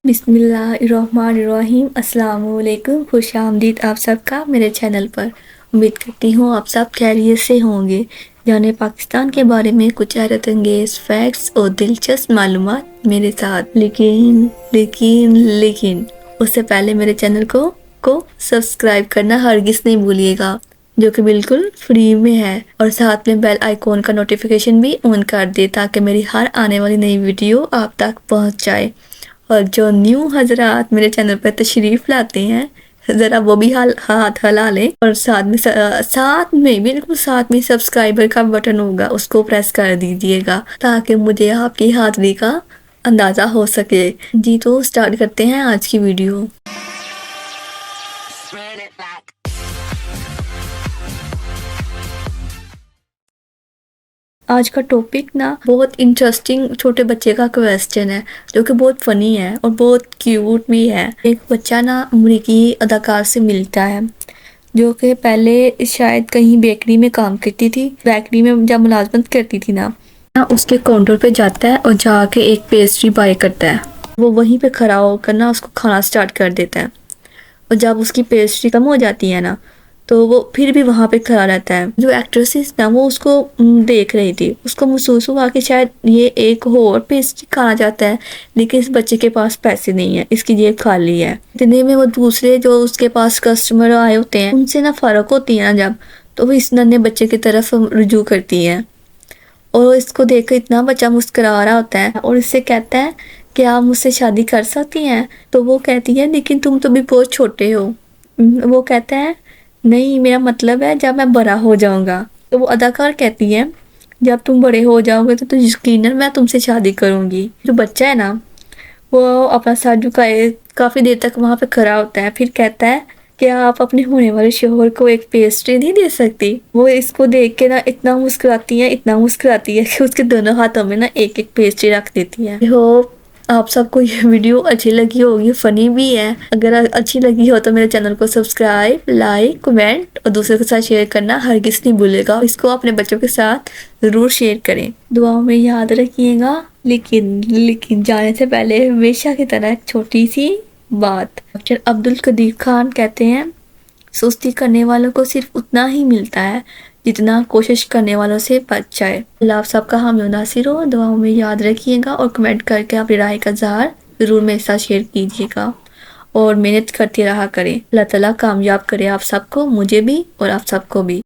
بسم اللہ الرحمن الرحیم۔ السلام علیکم، خوش آمدید آپ سب کا میرے چینل پر۔ امید کرتی ہوں آپ سب خیریت سے ہوں گے۔ جانے پاکستان کے بارے میں کچھ حیرت انگیز فیکٹس اور دلچسپ معلومات میرے ساتھ، لیکن اس سے پہلے میرے چینل کو سبسکرائب کرنا ہرگز نہیں بھولیے گا، جو کہ بالکل فری میں ہے، اور ساتھ میں بیل آئیکن کا نوٹیفیکیشن بھی آن کر دے تاکہ میری ہر آنے والی نئی ویڈیو آپ تک پہنچ جائے۔ اور جو نیو حضرات میرے چینل پر تشریف لاتے ہیں، ذرا وہ بھی ہاتھ ہلا لیں، اور ساتھ میں سبسکرائبر کا بٹن ہوگا، اس کو پریس کر دیجئے گا تاکہ مجھے آپ کی حاضری کا اندازہ ہو سکے۔ جی تو سٹارٹ کرتے ہیں آج کی ویڈیو۔ آج کا ٹاپک بہت انٹرسٹنگ چھوٹے بچے کا کویسچن ہے، جو کہ بہت فنی ہے اور بہت کیوٹ بھی ہے۔ ایک بچہ امریکی اداکار سے ملتا ہے، جو کہ پہلے شاید کہیں بیکری میں کام کرتی تھی۔ بیکری میں جب ملازمت کرتی تھی اس کے کاؤنٹر پہ جاتا ہے اور جا کے ایک پیسٹری بائی کرتا ہے۔ وہ وہیں پہ کھڑا ہو کر اس کو کھانا سٹارٹ کر دیتا ہے، اور جب اس کی پیسٹری کم ہو جاتی ہے تو وہ پھر بھی وہاں پہ کھڑا رہتا ہے۔ جو ایکٹریس وہ اس کو دیکھ رہی تھی، اس کو محسوس ہوا کہ شاید یہ ایک اور پیسٹری کھانا چاہتا ہے، لیکن اس بچے کے پاس پیسے نہیں ہیں، اس کی جیب خالی ہے۔ اتنے میں وہ دوسرے جو اس کے پاس کسٹمر آئے ہوتے ہیں، ان سے فرق ہوتی ہے جب، تو وہ اس ننھے بچے کی طرف رجوع کرتی ہے، اور اس کو دیکھ کر اتنا بچہ مسکرا رہا ہوتا ہے اور اس سے کہتا ہے کہ آپ مجھ سے شادی کر سکتی ہیں؟ تو وہ کہتی ہے لیکن تم تو بھی بہت چھوٹے ہو۔ وہ کہتا ہے نہیں، میرا مطلب ہے جب میں بڑا ہو جاؤں گا۔ تو وہ اداکار کہتی ہے جب تم بڑے ہو جاؤ گے تو یقیناً میں تم سے شادی کروں گی۔ جو بچہ ہے وہ اپنا سر جھکائے کافی دیر تک وہاں پہ کھڑا ہوتا ہے، پھر کہتا ہے کہ آپ اپنے ہونے والے شوہر کو ایک پیسٹری نہیں دے سکتی؟ وہ اس کو دیکھ کے اتنا مسکراتی ہے کہ اس کے دونوں ہاتھوں میں ایک ایک پیسٹری رکھ دیتی ہے۔ آپ سب کو یہ ویڈیو اچھی لگی ہوگی، فنی بھی ہے۔ اگر اچھی لگی ہو تو میرے چینل کو سبسکرائب، لائک، کمنٹ اور دوسرے کے ساتھ شیئر کرنا ہرگز نہیں بھولے گا۔ اس کو اپنے بچوں کے ساتھ ضرور شیئر کریں۔ دعاؤں میں یاد رکھیے گا۔ لیکن جانے سے پہلے ہمیشہ کی طرح ایک چھوٹی سی بات۔ ڈاکٹر عبدالقدیر خان کہتے ہیں سستی کرنے والوں کو صرف اتنا ہی ملتا ہے جتنا کوشش کرنے والوں سے بچ جائے۔ اللہ آپ سب کا حامی و ناصر ہو۔ دعاؤں میں یاد رکھیے گا اور کمنٹ کر کے اپنی رائے کا اظہار ضرور میرے ساتھ شیئر کیجیے گا، اور محنت کرتے رہا کریں۔ اللہ تعالیٰ کامیاب کرے آپ سب کو، مجھے بھی اور آپ سب کو بھی۔